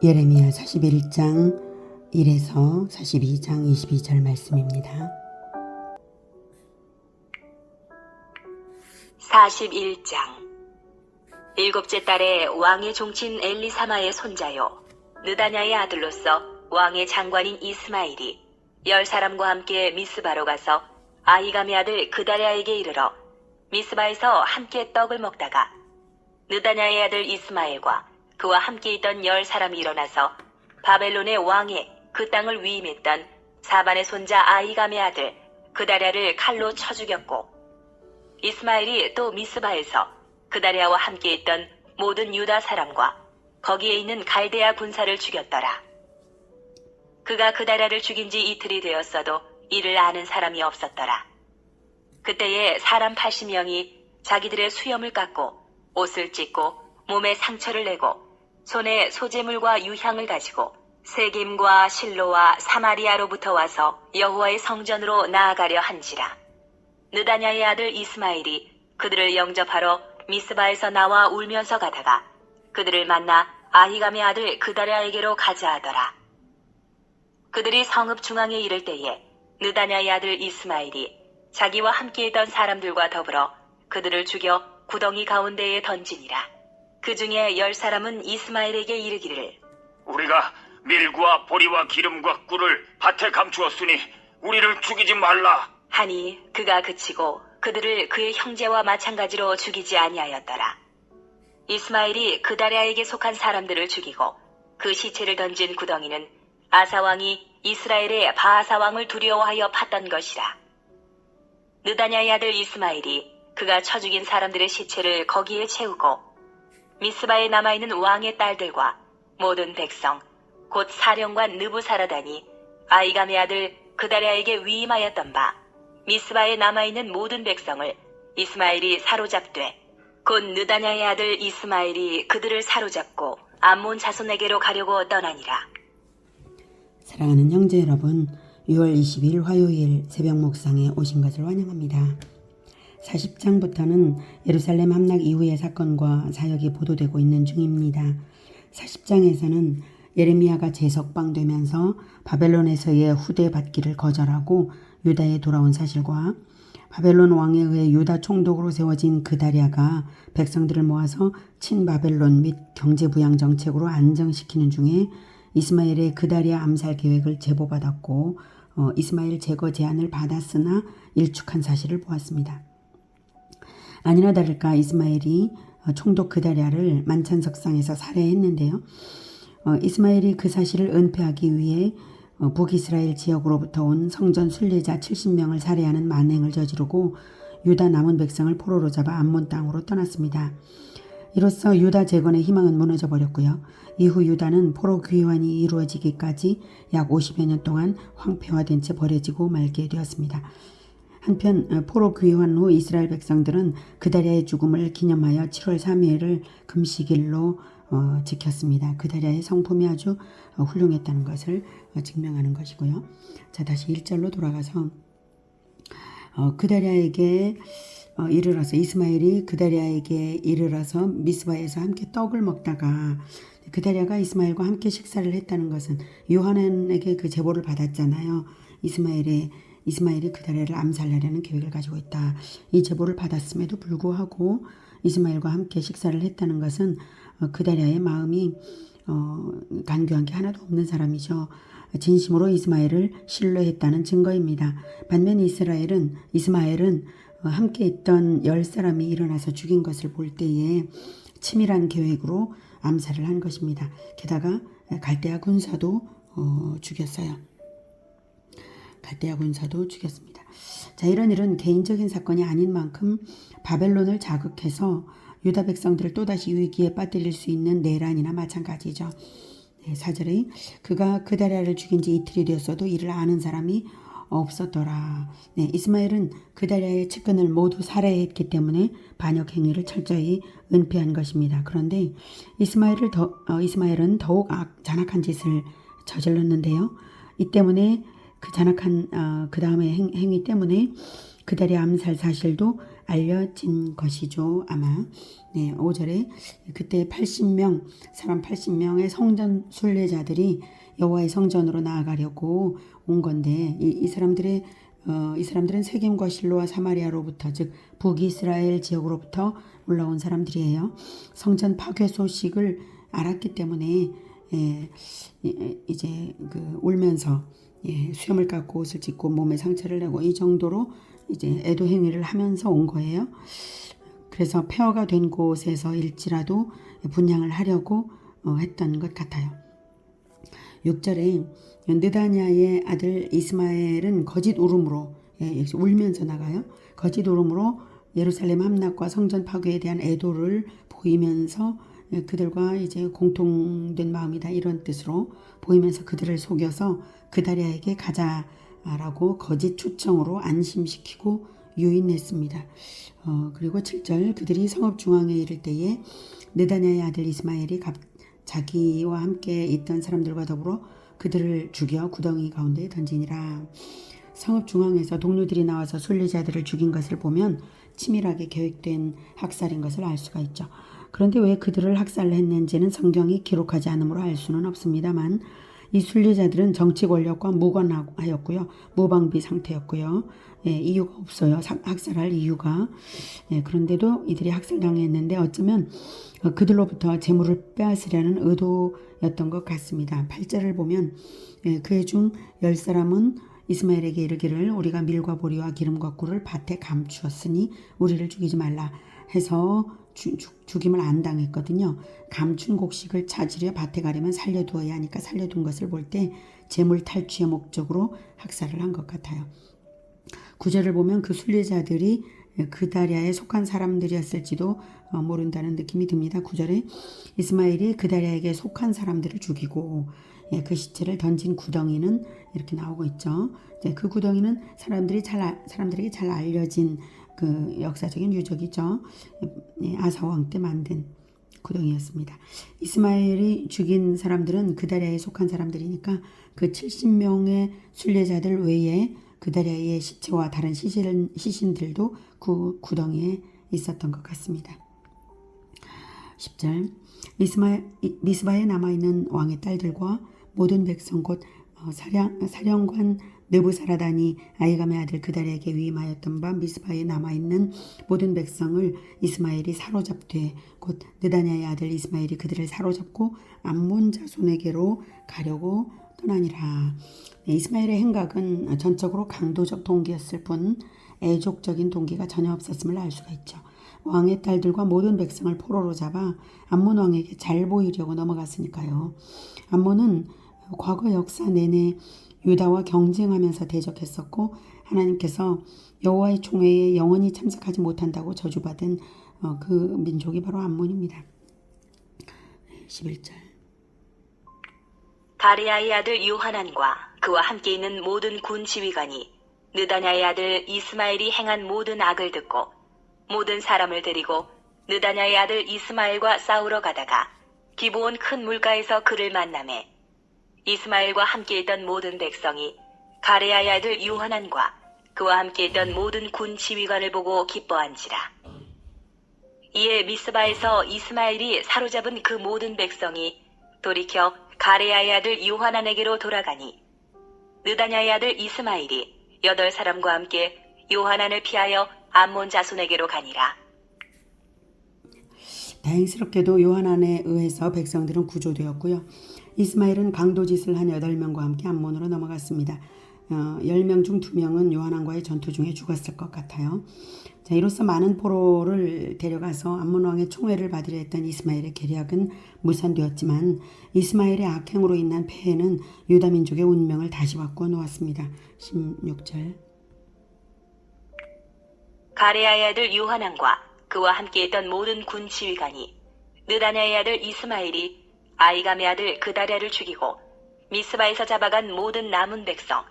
예레미야 41장 1에서 42장 22절 말씀입니다. 41장. 일곱째 달에 왕의 종친 엘리사마의 손자요 느다냐의 아들로서 왕의 장관인 이스마엘이 10사람과 함께 미스바로 가서 아히감의 아들 그다랴에게 이르러 미스바에서 함께 떡을 먹다가 느다냐의 아들 이스마엘과 그와 함께 있던 10사람이 일어나서 바벨론의 왕의 그 땅을 위임했던 사반의 손자 아히감의 아들 그다랴를 칼로 쳐 죽였고, 이스마엘이 또 미스바에서 그다랴와 함께 있던 모든 유다 사람과 거기에 있는 갈대아 군사를 죽였더라. 그가 그다랴를 죽인 지 이틀이 되었어도 이를 아는 사람이 없었더라. 그때에 사람 80명이 자기들의 수염을 깎고 옷을 찢고 몸에 상처를 내고 손에 소재물과 유향을 가지고 세김과 실로와 사마리아로부터 와서 여호와의 성전으로 나아가려 한지라. 느다냐의 아들 이스마엘이 그들을 영접하러 미스바에서 나와 울면서 가다가 그들을 만나 아히감의 아들 그다랴에게로 가자 하더라. 그들이 성읍 중앙에 이를 때에 느다냐의 아들 이스마엘이 자기와 함께 있던 사람들과 더불어 그들을 죽여 구덩이 가운데에 던지니라. 그 중에 10사람은 이스마엘에게 이르기를, 우리가 밀과 보리와 기름과 꿀을 밭에 감추었으니 우리를 죽이지 말라 하니 그가 그치고 그들을 그의 형제와 마찬가지로 죽이지 아니하였더라. 이스마엘이 그다랴에게 속한 사람들을 죽이고 그 시체를 던진 구덩이는 아사왕이 이스라엘의 바하사왕을 두려워하여 팠던 것이라. 느다냐의 아들 이스마엘이 그가 쳐 죽인 사람들의 시체를 거기에 채우고 미스바에 남아있는 왕의 딸들과 모든 백성 곧 사령관 느부사라단이 아히감의 아들 그다랴에게 위임하였던 바 미스바에 남아있는 모든 백성을 이스마엘이 사로잡되 곧 느다냐의 아들 이스마엘이 그들을 사로잡고 암몬 자손에게로 가려고 떠나니라. 사랑하는 형제 여러분, 6월 20일 화요일 새벽 목상에 오신 것을 환영합니다. 40장부터는 예루살렘 함락 이후의 사건과 사역이 보도되고 있는 중입니다. 40장에서는 예레미야가 재석방되면서 바벨론에서의 후대받기를 거절하고 유다에 돌아온 사실과 바벨론 왕에 의해 유다 총독으로 세워진 그다랴가 백성들을 모아서 친바벨론 및 경제부양 정책으로 안정시키는 중에 이스마엘의 그다랴 암살 계획을 제보받았고 이스마엘 제거 제안을 받았으나 일축한 사실을 보았습니다. 아니나 다를까 이스마엘이 총독 그다랴를 만찬석상에서 살해했는데요. 이스마엘이 그 사실을 은폐하기 위해 북이스라엘 지역으로부터 온 성전 순례자 70명을 살해하는 만행을 저지르고 유다 남은 백성을 포로로 잡아 암몬 땅으로 떠났습니다. 이로써 유다 재건의 희망은 무너져 버렸고요. 이후 유다는 포로 귀환이 이루어지기까지 약 50여 년 동안 황폐화된 채 버려지고 말게 되었습니다. 한편 포로 귀환 후 이스라엘 백성들은 그다랴의 죽음을 기념하여 7월 3일을 금식일로 지켰습니다. 그다랴의 성품이 아주 훌륭했다는 것을 증명하는 것이고요. 자, 다시 1절로 돌아가서 그다랴에게 이르러서 이스마엘이 그다랴에게 이르러서 미스바에서 함께 떡을 먹다가 그다랴가 이스마엘과 함께 식사를 했다는 것은 요하난에게 그 제보를 받았잖아요. 이스마엘이 그다랴를 암살하려는 계획을 가지고 있다. 이 제보를 받았음에도 불구하고 이스마엘과 함께 식사를 했다는 것은 그다랴의 마음이 간교한 게 하나도 없는 사람이죠. 진심으로 이스마엘을 신뢰했다는 증거입니다. 반면 이스마엘은 함께 있던 10사람이 일어나서 죽인 것을 볼 때에 치밀한 계획으로 암살을 한 것입니다. 게다가 갈대아 군사도 죽였어요. 갈대아 군사도 죽였습니다. 자, 이런 일은 개인적인 사건이 아닌 만큼 바벨론을 자극해서 유다 백성들을 또다시 위기에 빠뜨릴 수 있는 내란이나 마찬가지죠. 4절에 그가 그다랴를 죽인 지 이틀이 되었어도 이를 아는 사람이 없었더라. 이스마엘은 그다랴의 측근을 모두 살해했기 때문에 반역 행위를 철저히 은폐한 것입니다. 그런데 이스마엘은 더욱 잔악한 짓을 저질렀는데요. 이 때문에 그 잔악한 그 다음의 행위 때문에 그다랴 암살 사실도 알려진 것이죠. 아마 5절에 그때 80명 사람 80명의 성전 순례자들이 여호와의 성전으로 나아가려고 온 건데 이 사람들은 세겜과 실로와 사마리아로부터 즉 북이스라엘 지역으로부터 올라온 사람들이에요. 성전 파괴 소식을 알았기 때문에 이제 울면서 수염을 깎고 옷을 찢고 몸에 상처를 내고 이 정도로 이제 애도 행위를 하면서 온 거예요. 그래서 폐허가 된 곳에서 일지라도 분향을 하려고 했던 것 같아요. 6절에 느다냐의 아들 이스마엘은 거짓 울음으로 울면서 나가요. 거짓 울음으로 예루살렘 함락과 성전 파괴에 대한 애도를 보이면서 그들과 이제 공통된 마음이다 이런 뜻으로 보이면서 그들을 속여서 그다리아에게 가자라고 거짓 초청으로 안심시키고 유인했습니다. 그리고 7절 그들이 성읍 중앙에 이를 때에 느다냐의 아들 이스마엘이 자기와 함께 있던 사람들과 더불어 그들을 죽여 구덩이 가운데 던지니라. 성읍 중앙에서 동료들이 나와서 순례자들을 죽인 것을 보면 치밀하게 계획된 학살인 것을 알 수가 있죠. 그런데 왜 그들을 학살했는지는 성경이 기록하지 않으므로 알 수는 없습니다만 이 순례자들은 정치 권력과 무관하였고요. 무방비 상태였고요. 이유가 없어요. 학살할 이유가. 그런데도 이들이 학살당했는데 어쩌면 그들로부터 재물을 빼앗으려는 의도였던 것 같습니다. 8절을 보면 그의 중 10사람은 이스마엘에게 이르기를 우리가 밀과 보리와 기름과 꿀을 밭에 감추었으니 우리를 죽이지 말라 해서 죽임을 안 당했거든요. 감춘 곡식을 찾으려 밭에 가려면 살려두어야 하니까 살려둔 것을 볼 때 재물 탈취의 목적으로 학살을 한 것 같아요. 9절을 보면 그 순례자들이 그다리아에 속한 사람들이었을지도 모른다는 느낌이 듭니다. 9절에 이스마엘이 그다리아에게 속한 사람들을 죽이고 그 시체를 던진 구덩이는 이렇게 나오고 있죠. 그 구덩이는 사람들에게 잘 알려진 그 역사적인 유적이죠. 아사왕 때 만든 구덩이였습니다. 이스마엘이 죽인 사람들은 그다리아에 속한 사람들이니까 그 70명의 순례자들 외에 그다리아의 시체와 다른 시신들도 그 구덩이에 있었던 것 같습니다. 10절 미스바에 남아있는 왕의 딸들과 모든 백성 곧 사령관 느부사라단이 아이감의 아들 그다리아에게 위임하였던 바 미스바에 남아있는 모든 백성을 이스마엘이 사로잡되 곧 느다냐의 아들 이스마엘이 그들을 사로잡고 암몬 자손에게로 가려고 떠나니라. 이스마엘의 행각은 전적으로 강도적 동기였을 뿐 애족적인 동기가 전혀 없었음을 알 수가 있죠. 왕의 딸들과 모든 백성을 포로로 잡아 암몬 왕에게 잘 보이려고 넘어갔으니까요. 암몬은 과거 역사 내내 유다와 경쟁하면서 대적했었고 하나님께서 여호와의 총회에 영원히 참석하지 못한다고 저주받은 그 민족이 바로 암몬입니다. 11절 가레야의 아들 요하난과 그와 함께 있는 모든 군 지휘관이 느다냐의 아들 이스마엘이 행한 모든 악을 듣고 모든 사람을 데리고 느다냐의 아들 이스마엘과 싸우러 가다가 기브온 큰 물가에서 그를 만나매 이스마엘과 함께 있던 모든 백성이 가레야의 아들 요하난과 그와 함께 있던 모든 군 지휘관을 보고 기뻐한지라. 이에 미스바에서 이스마엘이 사로잡은 그 모든 백성이 돌이켜 가레야의 아들 요하난에게로 돌아가니 느다냐의 아들 이스마엘이 8사람과 함께 요하난을 피하여 암몬 자손에게로 가니라. 다행스럽게도 요하난에 의해서 백성들은 구조되었고요. 이스마엘은 강도짓을 한 8명과 함께 암몬으로 넘어갔습니다. 10명 중 2명은 요하난과의 전투 중에 죽었을 것 같아요. 자, 이로써 많은 포로를 데려가서 암몬 왕의 총애를 받으려 했던 이스마엘의 계략은 무산되었지만 이스마엘의 악행으로 인한 폐해는 유다 민족의 운명을 다시 바꾸어 놓았습니다. 16절 가레야의 아들 요하난과 그와 함께 있던 모든 군 지휘관이 느다냐의 아들 이스마엘이 아이감의 아들 그다랴를 죽이고 미스바에서 잡아간 모든 남은 백성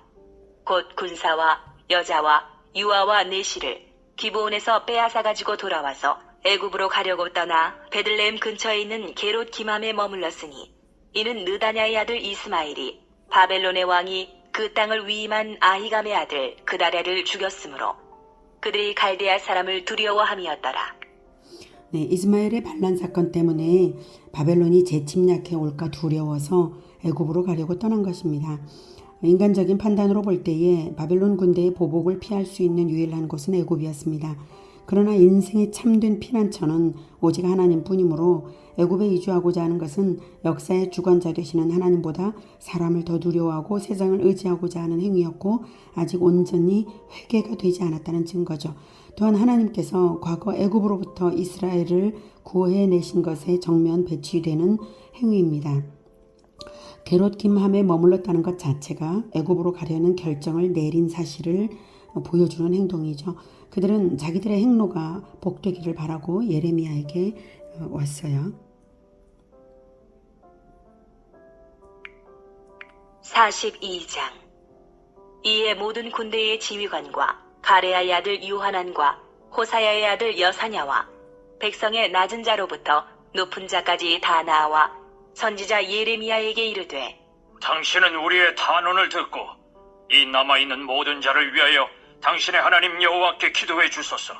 곧 군사와 여자와 유아와 내시를 기브온에서 빼앗아 가지고 돌아와서 애굽으로 가려고 떠나 베들레헴 근처에 있는 게롯 기맘에 머물렀으니 이는 느다냐의 아들 이스마엘이 바벨론의 왕이 그 땅을 위임한 아히감의 아들 그다랴를 죽였으므로 그들이 갈대아 사람을 두려워함이었더라. 네, 이스마엘의 반란 사건 때문에 바벨론이 재침략해 올까 두려워서 애굽으로 가려고 떠난 것입니다. 인간적인 판단으로 볼 때에 바벨론 군대의 보복을 피할 수 있는 유일한 곳은 애굽이었습니다. 그러나 인생의 참된 피난처는 오직 하나님뿐이므로 애굽에 이주하고자 하는 것은 역사의 주관자 되시는 하나님보다 사람을 더 두려워하고 세상을 의지하고자 하는 행위였고 아직 온전히 회개가 되지 않았다는 증거죠. 또한 하나님께서 과거 애굽으로부터 이스라엘을 구해내신 것에 정면 배치되는 행위입니다. 게롯김함에 머물렀다는 것 자체가 애굽으로 가려는 결정을 내린 사실을 보여주는 행동이죠. 그들은 자기들의 행로가 복되기를 바라고 예레미야에게 왔어요. 42장. 이에 모든 군대의 지휘관과 가레아의 아들 요하난과 호사야의 아들 여사냐와 백성의 낮은 자로부터 높은 자까지 다 나와 선지자 예레미야에게 이르되 당신은 우리의 탄원을 듣고 이 남아있는 모든 자를 위하여 당신의 하나님 여호와께 기도해 주소서.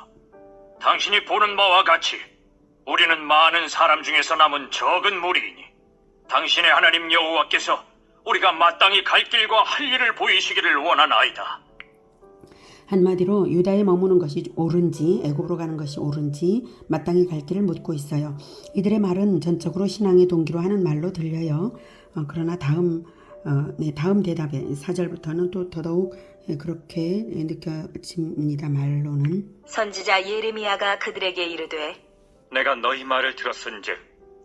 당신이 보는 바와 같이 우리는 많은 사람 중에서 남은 적은 무리이니 당신의 하나님 여호와께서 우리가 마땅히 갈 길과 할 일을 보이시기를 원하나이다. 한마디로 유다에 머무는 것이 옳은지 애굽으로 가는 것이 옳은지 마땅히 갈 길을 묻고 있어요. 이들의 말은 전적으로 신앙의 동기로 하는 말로 들려요. 그러나 다음 대답에 4절부터는 또 더더욱 그렇게 느껴집니다. 말로는 선지자 예레미야가 그들에게 이르되 내가 너희 말을 들었은즉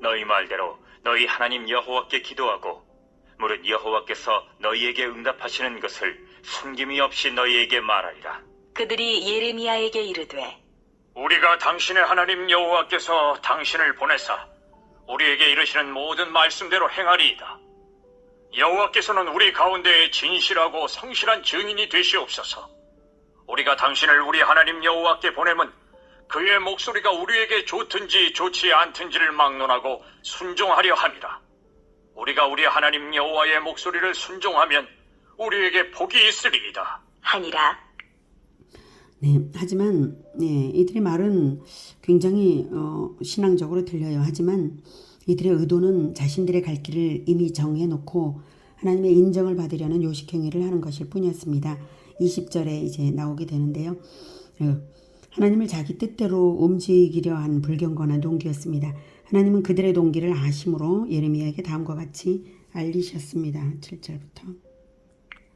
너희 말대로 너희 하나님 여호와께 기도하고 무릇 여호와께서 너희에게 응답하시는 것을 숨김이 없이 너희에게 말하리라. 그들이 예레미야에게 이르되 우리가 당신의 하나님 여호와께서 당신을 보내사 우리에게 이르시는 모든 말씀대로 행하리이다. 여호와께서는 우리 가운데에 진실하고 성실한 증인이 되시옵소서. 우리가 당신을 우리 하나님 여호와께 보내면 그의 목소리가 우리에게 좋든지 좋지 않든지를 막론하고 순종하려 함이라. 우리가 우리 하나님 여호와의 목소리를 순종하면 우리에게 복이 있으리이다. 하니라. 네, 하지만 이들의 말은 굉장히 신앙적으로 들려요. 하지만 이들의 의도는 자신들의 갈 길을 이미 정해놓고 하나님의 인정을 받으려는 요식행위를 하는 것일 뿐이었습니다. 20절에 이제 나오게 되는데요. 하나님을 자기 뜻대로 움직이려 한 불경건한 동기였습니다. 하나님은 그들의 동기를 아심으로 예레미야에게 다음과 같이 알리셨습니다. 7절부터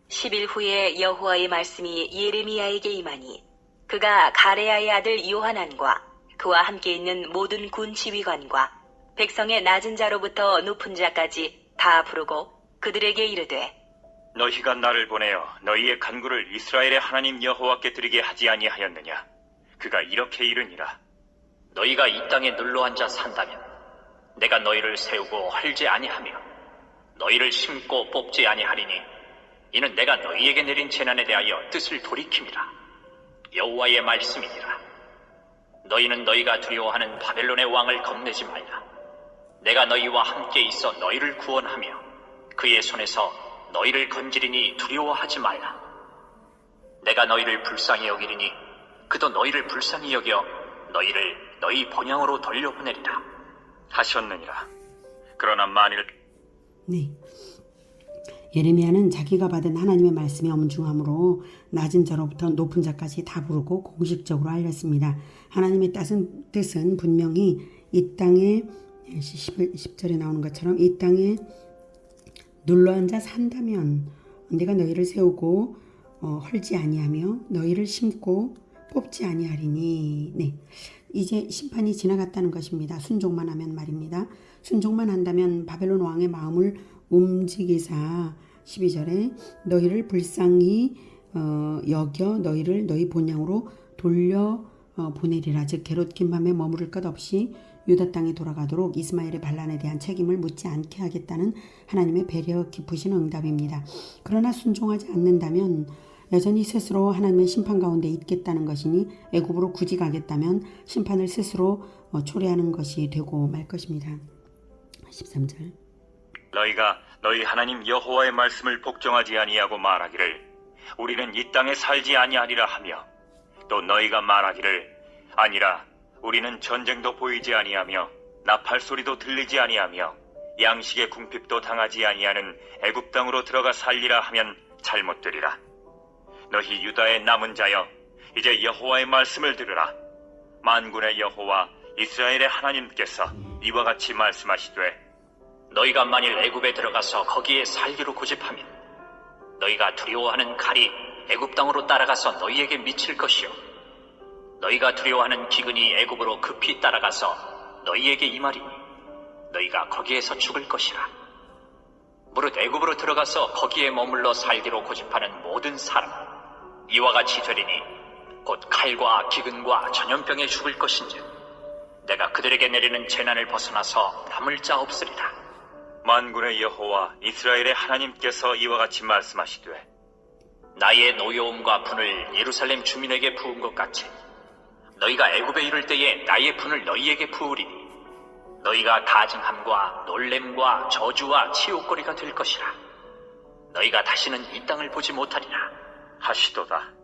10일 후에 여호와의 말씀이 예레미야에게 임하니 그가 가레아의 아들 요하난과 그와 함께 있는 모든 군 지휘관과 백성의 낮은 자로부터 높은 자까지 다 부르고 그들에게 이르되 너희가 나를 보내어 너희의 간구를 이스라엘의 하나님 여호와께 드리게 하지 아니하였느냐. 그가 이렇게 이르니라. 너희가 이 땅에 눌러앉아 산다면 내가 너희를 세우고 헐지 아니하며 너희를 심고 뽑지 아니하리니 이는 내가 너희에게 내린 재난에 대하여 뜻을 돌이킴이라. 여호와의 말씀이니라. 너희는 너희가 두려워하는 바벨론의 왕을 겁내지 말라. 내가 너희와 함께 있어 너희를 구원하며 그의 손에서 너희를 건지리니 두려워하지 말라. 내가 너희를 불쌍히 여기리니 그도 너희를 불쌍히 여겨 너희를 너희 본향으로 돌려보내리라 하셨느니라. 그러나 만일 네. 예레미야는 자기가 받은 하나님의 말씀의 엄중함으로 낮은 자로부터 높은 자까지 다 부르고 공식적으로 알렸습니다. 하나님의 뜻은 분명히 이 땅에 10절에 나오는 것처럼 이 땅에 눌러앉아 산다면 내가 너희를 세우고 헐지 아니하며 너희를 심고 뽑지 아니하리니. 네, 이제 심판이 지나갔다는 것입니다. 순종만 하면 말입니다. 순종만 한다면 바벨론 왕의 마음을 움직이사 12절에 너희를 불쌍히 여겨 너희를 너희 본향으로 돌려 보내리라. 즉 게롯김밤에 머무를 것 없이 유다 땅에 돌아가도록 이스마엘의 반란에 대한 책임을 묻지 않게 하겠다는 하나님의 배려 깊으신 응답입니다. 그러나 순종하지 않는다면 여전히 스스로 하나님의 심판 가운데 있겠다는 것이니 애굽으로 굳이 가겠다면 심판을 스스로 초래하는 것이 되고 말 것입니다. 13절 너희가 너희 하나님 여호와의 말씀을 복종하지 아니하고 말하기를 우리는 이 땅에 살지 아니하리라 하며 또 너희가 말하기를 아니라 우리는 전쟁도 보이지 아니하며 나팔 소리도 들리지 아니하며 양식의 궁핍도 당하지 아니하는 애굽 땅으로 들어가 살리라 하면 잘못되리라. 너희 유다의 남은 자여, 이제 여호와의 말씀을 들으라. 만군의 여호와 이스라엘의 하나님께서 이와 같이 말씀하시되 너희가 만일 애굽에 들어가서 거기에 살기로 고집하면 너희가 두려워하는 칼이 애굽 땅으로 따라가서 너희에게 미칠 것이요 너희가 두려워하는 기근이 애굽으로 급히 따라가서 너희에게 임하리니 너희가 거기에서 죽을 것이라. 무릇 애굽으로 들어가서 거기에 머물러 살기로 고집하는 모든 사람 이와 같이 되리니 곧 칼과 기근과 전염병에 죽을 것인즉 내가 그들에게 내리는 재난을 벗어나서 남을 자 없으리라. 만군의 여호와 이스라엘의 하나님께서 이와 같이 말씀하시되 나의 노여움과 분을 예루살렘 주민에게 부은 것 같이 너희가 애굽에 이를 때에 나의 분을 너희에게 부으리니 너희가 다증함과 놀램과 저주와 치욕거리가 될 것이라. 너희가 다시는 이 땅을 보지 못하리라 하시도다.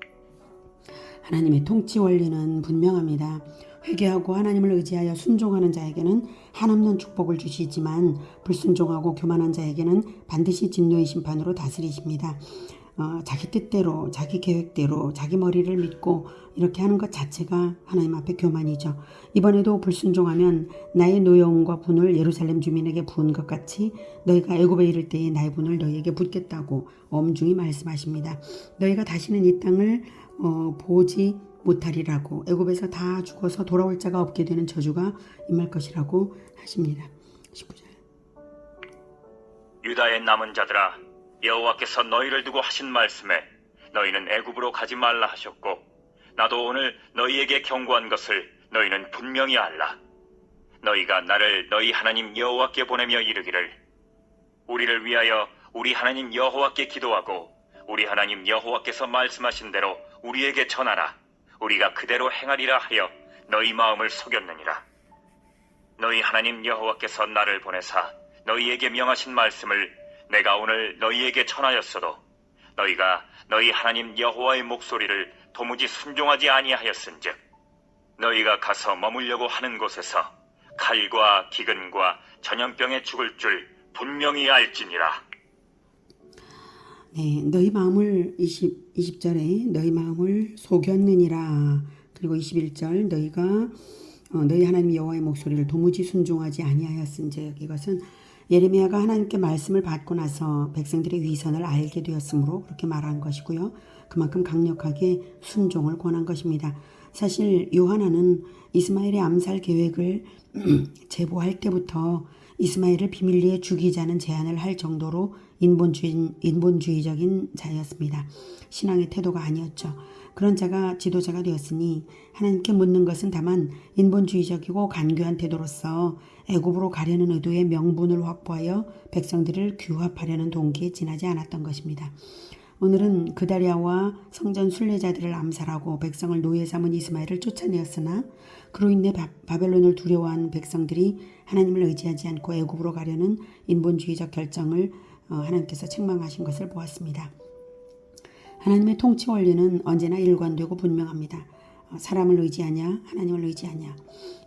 하나님의 통치 원리는 분명합니다. 회개하고 하나님을 의지하여 순종하는 자에게는 한없는 축복을 주시지만 불순종하고 교만한 자에게는 반드시 진노의 심판으로 다스리십니다. 자기 뜻대로, 자기 계획대로, 자기 머리를 믿고 이렇게 하는 것 자체가 하나님 앞에 교만이죠. 이번에도 불순종하면 나의 노여움과 분을 예루살렘 주민에게 부은 것 같이 너희가 애굽에 이를 때에 나의 분을 너희에게 붓겠다고 엄중히 말씀하십니다. 너희가 다시는 이 땅을 보지 못하리라고, 애굽에서 다 죽어서 돌아올 자가 없게 되는 저주가 임할 것이라고 하십니다. 19절. 유다의 남은 자들아, 여호와께서 너희를 두고 하신 말씀에 너희는 애굽으로 가지 말라 하셨고 나도 오늘 너희에게 경고한 것을 너희는 분명히 알라. 너희가 나를 너희 하나님 여호와께 보내며 이르기를 우리를 위하여 우리 하나님 여호와께 기도하고 우리 하나님 여호와께서 말씀하신 대로 우리에게 전하라. 우리가 그대로 행하리라 하여 너희 마음을 속였느니라. 너희 하나님 여호와께서 나를 보내사 너희에게 명하신 말씀을 내가 오늘 너희에게 전하였어도 너희가 너희 하나님 여호와의 목소리를 도무지 순종하지 아니하였은즉 너희가 가서 머물려고 하는 곳에서 칼과 기근과 전염병에 죽을 줄 분명히 알지니라. 네, 너희 마음을 20절에 너희 마음을 속였느니라. 그리고 21절 너희가 너희 하나님 여호와의 목소리를 도무지 순종하지 아니하였은즉 이것은 예레미야가 하나님께 말씀을 받고 나서 백성들의 위선을 알게 되었으므로 그렇게 말한 것이고요. 그만큼 강력하게 순종을 권한 것입니다. 사실 요하나는 이스마엘의 암살 계획을 제보할 때부터 이스마엘을 비밀리에 죽이자는 제안을 할 정도로 인본주의적인 자였습니다. 신앙의 태도가 아니었죠. 그런 자가 지도자가 되었으니 하나님께 묻는 것은 다만 인본주의적이고 간교한 태도로서 애굽으로 가려는 의도의 명분을 확보하여 백성들을 규합하려는 동기에 지나지 않았던 것입니다. 오늘은 그다랴와 성전 순례자들을 암살하고 백성을 노예 삼은 이스마엘을 쫓아내었으나 그로 인해 바벨론을 두려워한 백성들이 하나님을 의지하지 않고 애굽으로 가려는 인본주의적 결정을 하나님께서 책망하신 것을 보았습니다. 하나님의 통치 원리는 언제나 일관되고 분명합니다. 사람을 의지하냐 하나님을 의지하냐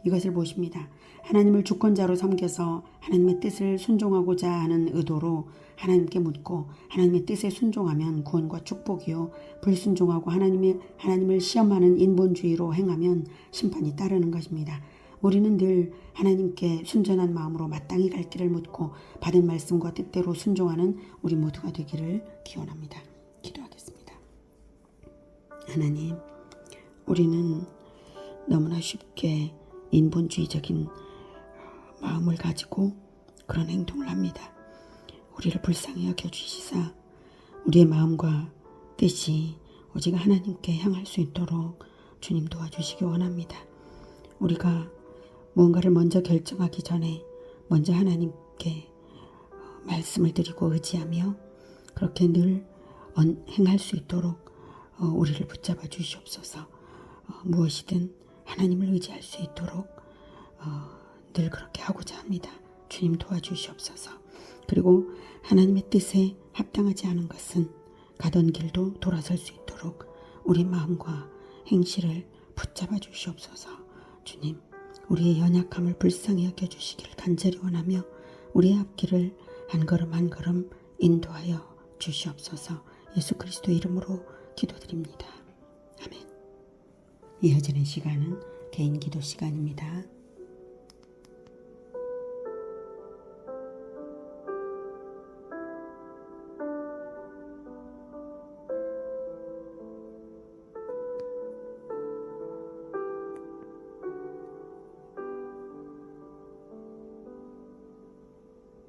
이것을 보십니다. 하나님을 주권자로 섬겨서 하나님의 뜻을 순종하고자 하는 의도로 하나님께 묻고 하나님의 뜻에 순종하면 구원과 축복이요, 불순종하고 하나님을 시험하는 인본주의로 행하면 심판이 따르는 것입니다. 우리는 늘 하나님께 순전한 마음으로 마땅히 갈 길을 묻고 받은 말씀과 뜻대로 순종하는 우리 모두가 되기를 기원합니다. 기도하겠습니다. 하나님, 우리는 너무나 쉽게 인본주의적인 마음을 가지고 그런 행동을 합니다. 우리를 불쌍히 여겨주시사 우리의 마음과 뜻이 오직 하나님께 향할 수 있도록 주님 도와주시기 원합니다. 우리가 무언가를 먼저 결정하기 전에 먼저 하나님께 말씀을 드리고 의지하며 그렇게 늘 행할 수 있도록 우리를 붙잡아 주시옵소서. 무엇이든 하나님을 의지할 수 있도록 늘 그렇게 하고자 합니다. 주님 도와주시옵소서. 그리고 하나님의 뜻에 합당하지 않은 것은 가던 길도 돌아설 수 있도록 우리 마음과 행실을 붙잡아 주시옵소서. 주님, 우리의 연약함을 불쌍히 여겨주시길 간절히 원하며 우리의 앞길을 한 걸음 한 걸음 인도하여 주시옵소서. 예수 그리스도의 이름으로 기도드립니다. 아멘. 이어지는 시간은 개인 기도 시간입니다.